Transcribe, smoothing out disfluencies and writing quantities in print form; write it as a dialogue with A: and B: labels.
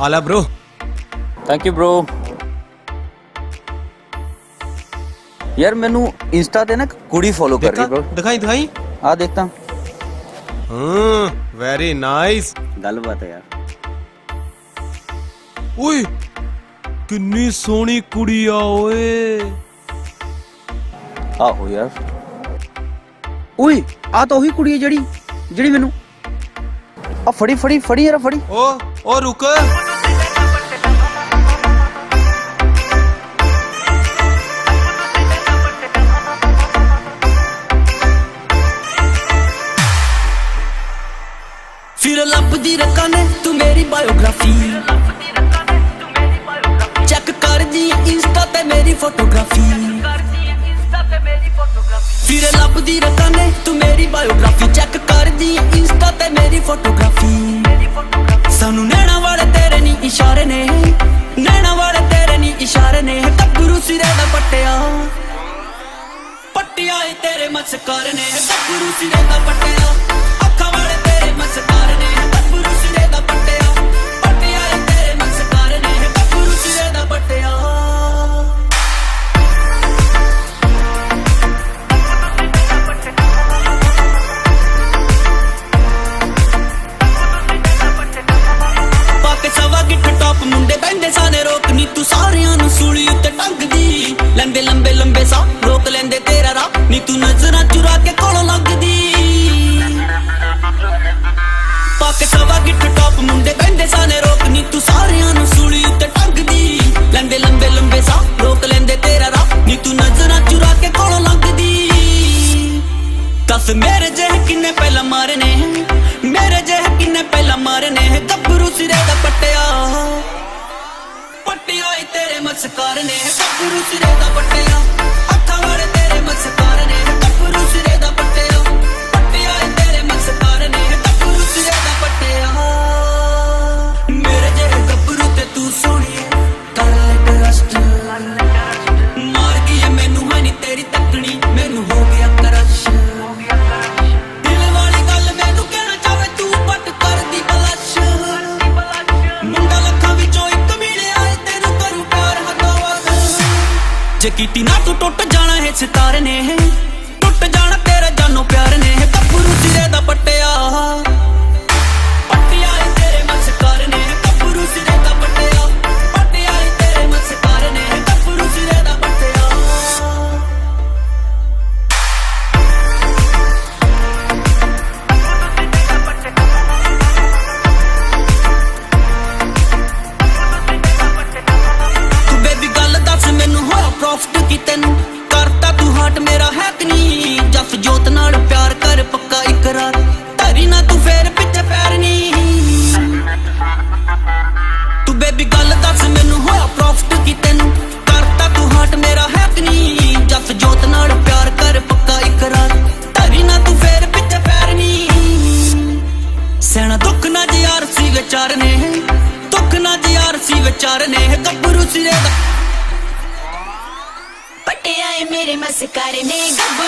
A: आला bro.
B: Thank you bro. यार मैनू इंस्टा ते ना कुड़ी फॉलो कर रही ब्रो।
A: दिखाई दिखाई
B: आ देखता।
A: Very nice.
B: गल बात है यार।
A: ओए कितनी सोहनी कुड़ी आ ओए।
B: आहो यार। ओए आ तो वही कुड़ी है जड़ी जड़ी मैनू आ फड़ी फड़ी फड़ी यार फड़ी।
A: ओ रुक।
C: फिर लभदी रखा ने तू मेरी बायोग्राफी चेक कर दी इंस्टा ते मेरी फोटोग्राफी। फिर लभदी रखा ने तू मेरी बायोग्राफी चेक कर दी इंस्टा ते मेरी फोटोग्राफी। सानू नैना वाले तेरे नी इशारे ने नैना वाले तेरे नी इशारे ने गब्बरू सिरे दा पट्टिया पट्टिया तेरे मस्कार ने गब्बरू सिरे दा पट्टिया अखा वाले तेरे मस्कार ने गब्बरू सिरे दा पट्टिया पट्टिया तेरे मस्कार ने गब्बरू सिरे दा पट्टिया। मुंडे बहंदे साने रोक नी तू सारियां नू सूली उत्ते टंगदी लंबे लंबे लंबे सा रोक लेंदे तेरा राह नी तू नजरां चुरा के कोलों लगदी। पाके सवा गिट्ठ टॉप मुंडे बहंदे साने रोक नी तू सारियां नू सूली उत्ते टंगदी लंबे लंबे लंबे सा रोक लेंदे तेरा राह नी तू नजरां चुरा के कोलों लगदी। दस मेरे जेह किन्ने पहला मारे ने मेरे जेह किन्ने पहला मारे ने गब्बरू सिरे दा पट्टिया पट्टिया तेरे मस्कार ने गब्बरू सिरे दा पट्टिया अखा वाले तेरे मस्कार ने गब्बरू सिरे दा पट्टिया पट्टिया तेरे मस्कार ने गब्बरू सिरे दा पट्टिया। मेरे जेह गब्बरू ते तू सोहणिए कर ले ट्रस्ट मार गई है मैनू है नी तेरी तकनी मैनू हो गया क्रश। दिल वाली गल मैनू कहना चाहे तू बट कर दी बलश मुंडा लखां विचों इक मिले आए तेनू करूं प्यार हदावत जे कीती ना तू टुट जाना है सितारे ने टुट जाना तेरे जानो प्यार ने गब्बरू सिरे दा पट्टिया पट्टिया तेरे मस्कार ने गब्बरू सिरे दा पट्टिया पट्टिया तेरे मस्कार ने गब्बरू सिरे दा पट्टिया। तू बेबी गल दस मैनू होया प्रॉफिट की तेनू करता तू हार्ट मेरा है कि नहीं जस जोत नाल प्यार कर पक्का इकरार धरी ना तू फेर पिछे पैर नहीं। तू बेबी गल दस मैनू होया प्रॉफिट की तेनू करता तू हार्ट मेरा है कि नहीं जस जोत नाल प्यार कर पक्का इकरार धरी ना तू फेर पिछे पैर नहीं। सैना दुख ना जी यार सी विचार ने दुख ना जी यार सी विचार ने गब्बरू सिरे दा पट्टिया मेरे मस्कार ने गब्बरू